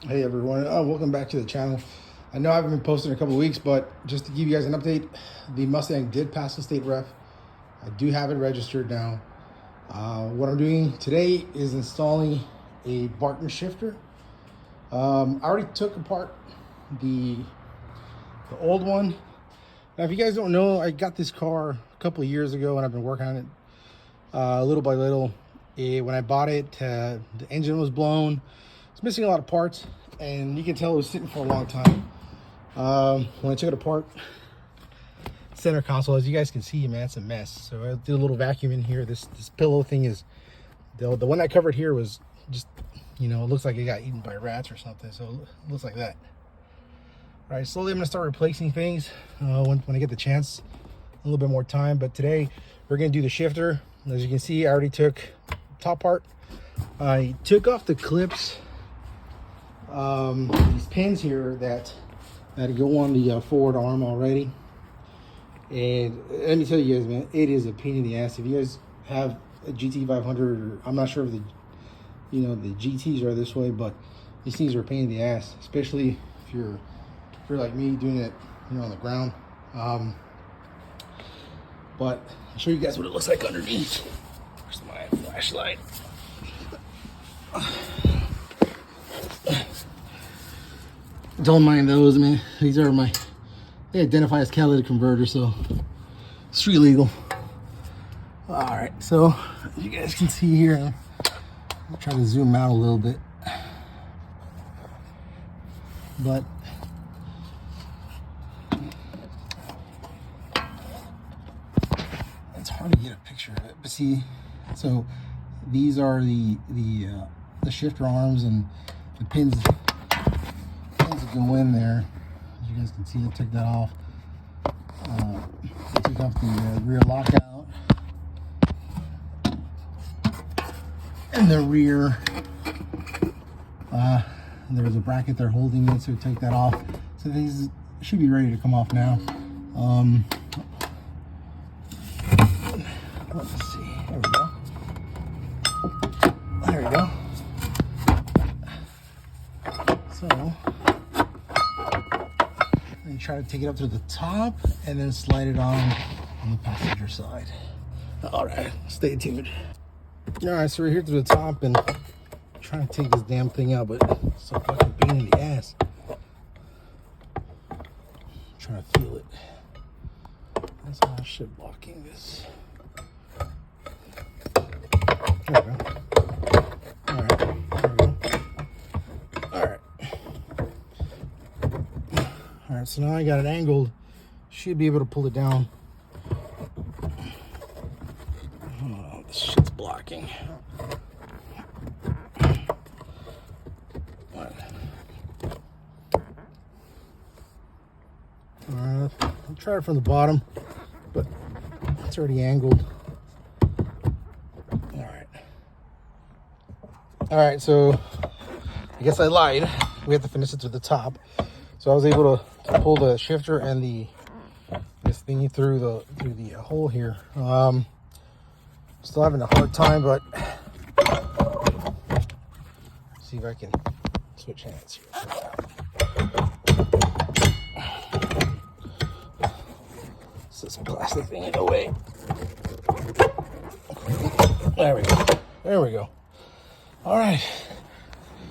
Hey everyone, welcome back to the channel. I know I haven't been posting in a couple of weeks, but just to give you guys an update, the Mustang did pass the state ref. I do have it registered now. What I'm doing today is installing a Barton Shifter. I already took apart the old one. Now, if you guys don't know, I got this car a couple of years ago and I've been working on it little by little. When I bought it, the engine was blown. It's missing a lot of parts, and you can tell it was sitting for a long time. When I took it apart, center console, as you guys can see, man, it's a mess. So I did a little vacuum in here. This pillow thing is, the one I covered here was just, you know, it looks like it got eaten by rats or something. So it looks like that. All right, slowly I'm gonna start replacing things when I get the chance, a little bit more time. But today we're gonna do the shifter. As you can see, I already took the top part. I took off the clips, these pins here that go on the forward arm already. And let me tell you guys, man, it is a pain in the ass. If you guys have a GT500, or I'm not sure if the GTs are this way, but these things are a pain in the ass, especially if you're like me doing it, on the ground. But I'll show you guys what it looks like underneath. Where's my flashlight? Don't mind those, man. These are they identify as catalytic converters, so street legal. All right, so as you guys can see here, I'll try to zoom out a little bit, but it's hard to get a picture of it. But see, so these are the shifter arms, and the pins that go in there. As you guys can see, I took that off. I took off the rear lockout and the rear. There was a bracket there holding it, so take that off. So these should be ready to come off now. Let's see. There we go. There we go. So and try to take it up to the top and then slide it on the passenger side. All right, stay tuned. All right, so we're here to the top and trying to take this damn thing out, but it's so fucking pain in the ass. Trying to feel it. That's all shit blocking this. There we go. All right, there we go. All right. All right, so now I got it angled. Should be able to pull it down. Oh, this shit's blocking. All right, I'll try it from the bottom, but it's already angled. All right, so I guess I lied. We have to finish it to the top. So I was able to pull the shifter and this thingy through the hole here. Still having a hard time, but see if I can switch hands here. Set this plastic thing in the way. There we go. There we go. All right,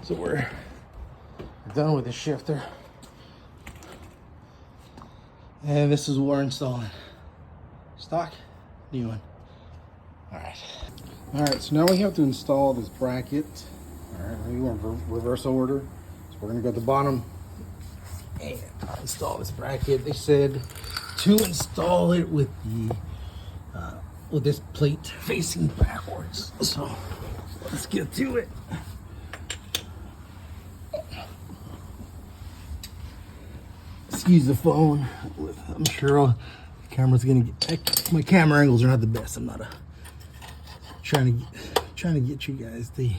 so we're done with the shifter, and this is what we're installing. Stock, new one. All right, so now we have to install this bracket. All right, we want reverse order, so we're gonna go to the bottom and install this bracket. They said to install it with this plate facing backwards, so let's get to it. Excuse the phone. I'm sure the camera's gonna get. My camera angles are not the best. I'm not trying to get you guys the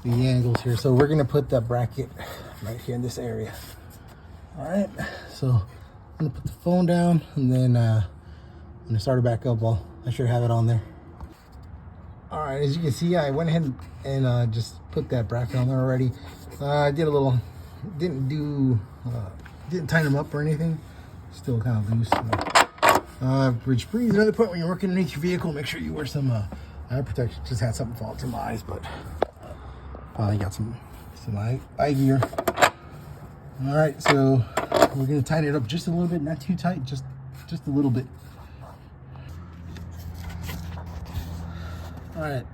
angles here. So we're gonna put that bracket right here in this area. All right. So I'm gonna put the phone down, and then when I start it back up, I should have it on there. All right, as you can see, I went ahead and just put that bracket on there already. I did a little, didn't tighten them up or anything. Still kind of loose. Which brings another point: when you're working underneath your vehicle, make sure you wear some eye protection. Just had something fall into my eyes, but finally got some eye gear. All right, so we're gonna tighten it up just a little bit, not too tight, just a little bit. All right,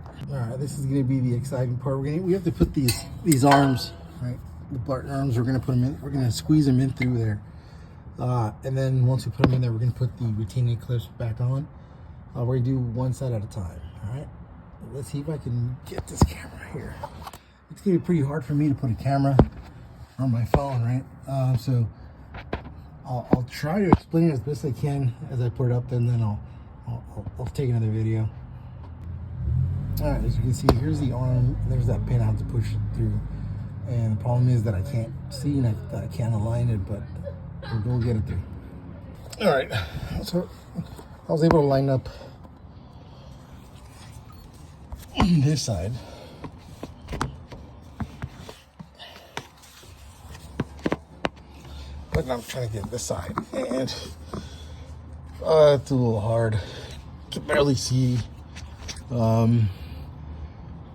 this is gonna be the exciting part. We have to put these arms, right? The Barton arms. We're gonna put them in. We're gonna squeeze them in through there, and then once we put them in there, we're gonna put the retaining clips back on. We're gonna do one side at a time. All right. Let's see if I can get this camera here. It's gonna be pretty hard for me to put a camera on my phone, right? So I'll try to explain it as best I can as I put it up, and then I'll take another video. All right, as you can see, here's the arm. There's that pin I have to push it through, and the problem is that I can't see and I can't align it, but we'll get it through. All right, so I was able to line up this side. But now I'm trying to get this side, and it's a little hard. Can barely see.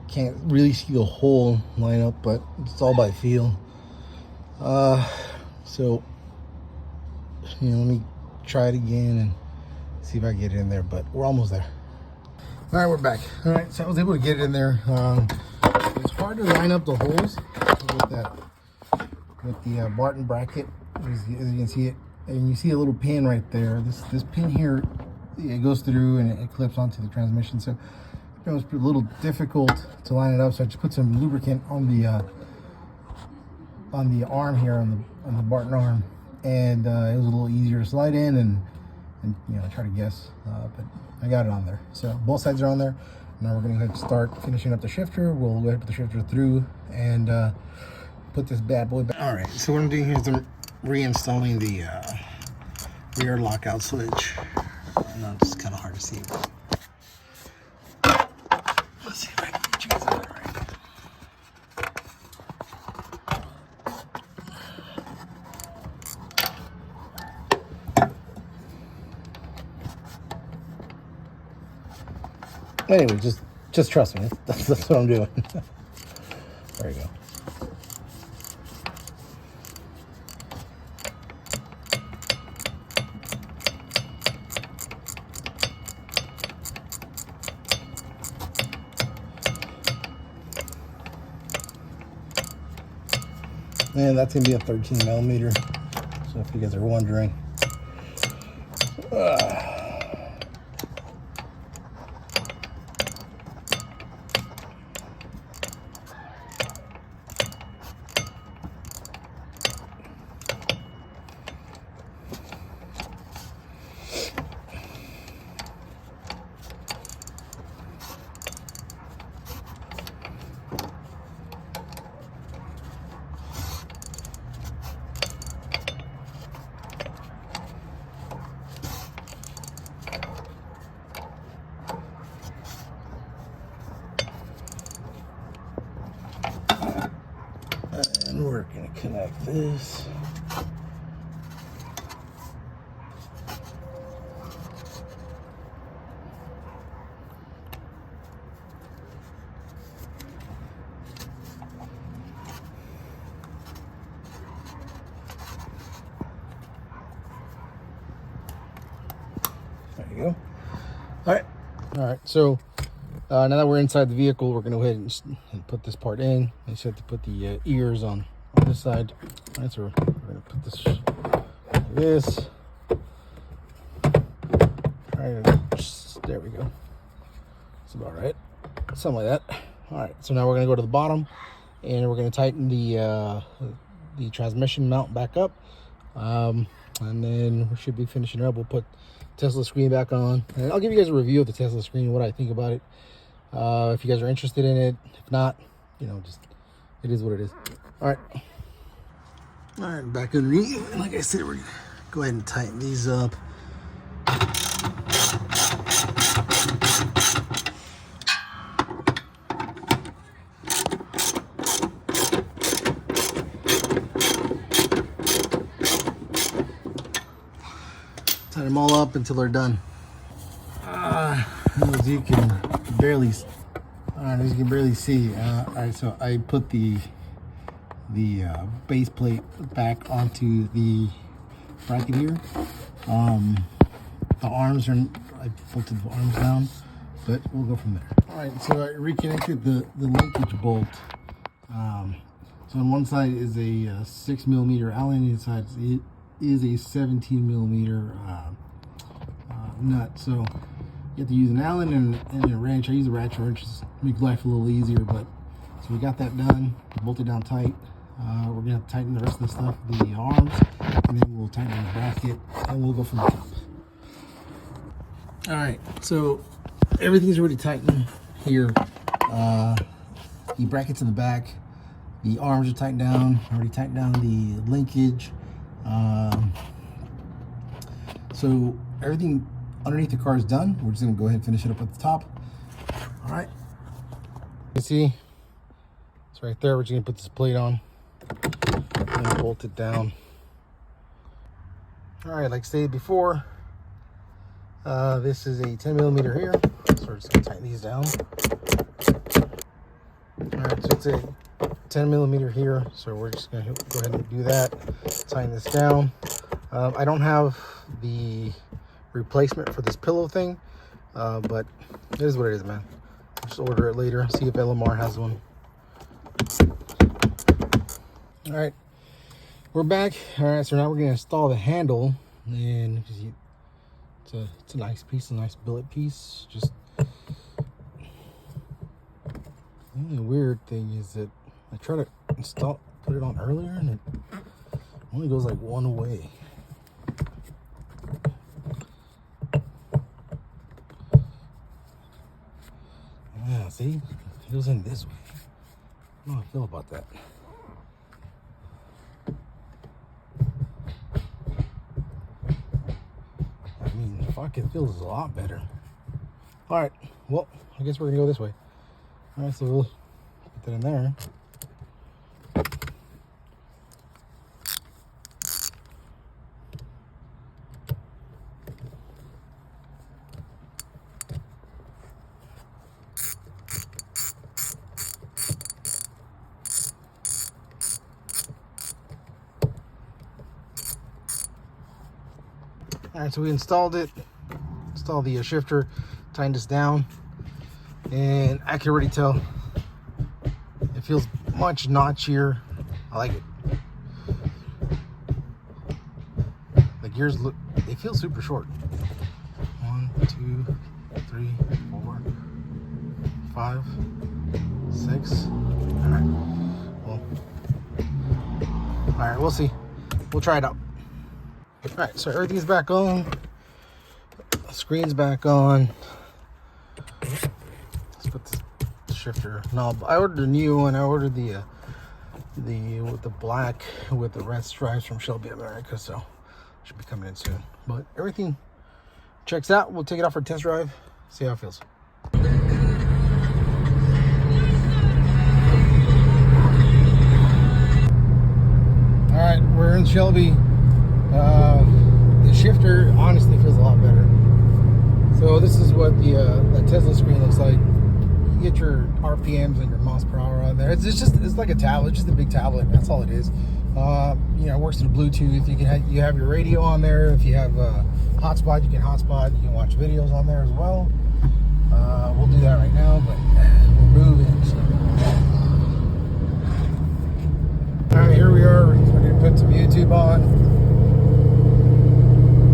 Can't really see the whole lineup, but it's all by feel. So let me try it again and see if I get it in there, but we're almost there. All right, we're back. All right, so I was able to get it in there. It's hard to line up the holes with the Barton bracket, as you can see it, and you see a little pin right there. This pin here, it goes through and it clips onto the transmission. So it was a little difficult to line it up. So I just put some lubricant on the arm here, on the Barton arm, and it was a little easier to slide in and try to guess. But I got it on there. So both sides are on there. Now we're gonna start finishing up the shifter. We'll go ahead and put the shifter through and put this bad boy back. All right, so what I'm doing here is I'm reinstalling the rear lockout switch. I know it's kind of hard to see, but let's see if I can get you guys out right. Anyway, just trust me. That's what I'm doing. There you go. And that's gonna be a 13 millimeter. So if you guys are wondering. And we're going to connect this. There you go. All right. So now that we're inside the vehicle, we're going to go ahead and put this part in. I just have to put the ears on this side. All right, so we're going to put this like this. All right, there we go. That's about right. Something like that. All right, so now we're going to go to the bottom, and we're going to tighten the transmission mount back up, and then we should be finishing it up. We'll put Tesla screen back on, and I'll give you guys a review of the Tesla screen, what I think about it. If you guys are interested in it. If not, just it is what it is. All right, back underneath. Like I said, we're gonna go ahead and tighten these up. them all up until they're done. As you can barely see. All right, so I put the base plate back onto the bracket here. The arms are, I bolted the arms down, but we'll go from there. All right, so I reconnected the linkage bolt. So on one side is a 6mm Allen, the other side is a 17mm nut. So you have to use an Allen and a wrench. I use a ratchet wrench to make life a little easier, but so we got that done, bolted down tight. We're gonna tighten the rest of the stuff, the arms, and then we'll tighten the bracket, and we'll go from the top. All right, so everything's already tightened here. The brackets in the back, the arms are tightened down. I already tightened down the linkage. So everything underneath the car is done. We're just gonna go ahead and finish it up at the top. All right. You see, it's right there. We're just gonna put this plate on and bolt it down. All right, like stated before, this is a 10mm here. So we're just gonna tighten these down. All right, so it's a 10mm here. So we're just gonna go ahead and do that. Tighten this down. I don't have the replacement for this pillow thing, but it is what it is, man. I'll just order it later, see if LMR has one. All right, we're back. All right, so now we're gonna install the handle, and it's a nice piece, a nice billet piece. Just the only weird thing is that I try to put it on earlier, and it only goes like one way. Yeah, see, it goes in this way. I don't know how I feel about that. I mean, fuck, it feels a lot better. All right, well, I guess we're gonna go this way. All right, so we'll put that in there. All right, so we installed the shifter, tightened this down, and I can already tell it feels much notchier. I like it. The gears they feel super short. 1, 2, 3, 4, 5, 6. All right, we'll see. We'll try it out. All right, so everything's back on. The screen's back on. Let's put the shifter knob. I ordered a new one. I ordered the with the black with the red stripes from Shelby America, so should be coming in soon. But everything checks out. We'll take it out for a test drive. See how it feels. All right, we're in Shelby. The shifter honestly feels a lot better. So this is what the Tesla screen looks like. You get your RPMs and your miles per hour on there. It's like a tablet, it's just a big tablet. That's all it is. You know, it works through Bluetooth. You have your radio on there. If you have hotspot, you can hotspot. You can watch videos on there as well. We'll do that right now, but we're moving. So. All right, here we are. We're gonna put some YouTube on.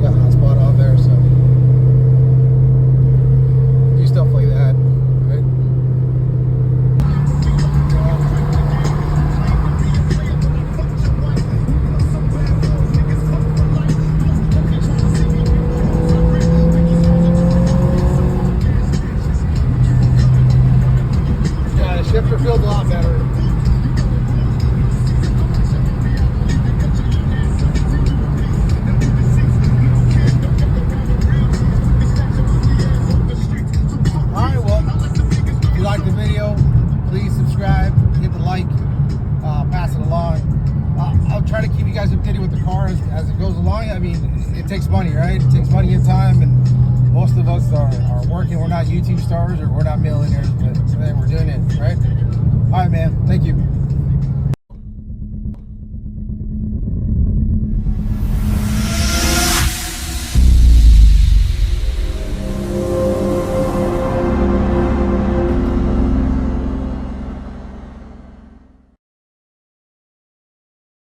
Got hotspot on there, so do stuff like that, right? Yeah, the shifter feels a lot better. Please subscribe, hit the like, pass it along. I'll try to keep you guys updated with the car as it goes along. I mean, it takes money, right? It takes money and time, and most of us are working. We're not YouTube stars or we're not millionaires, but we're doing it, right? All right, man. Thank you.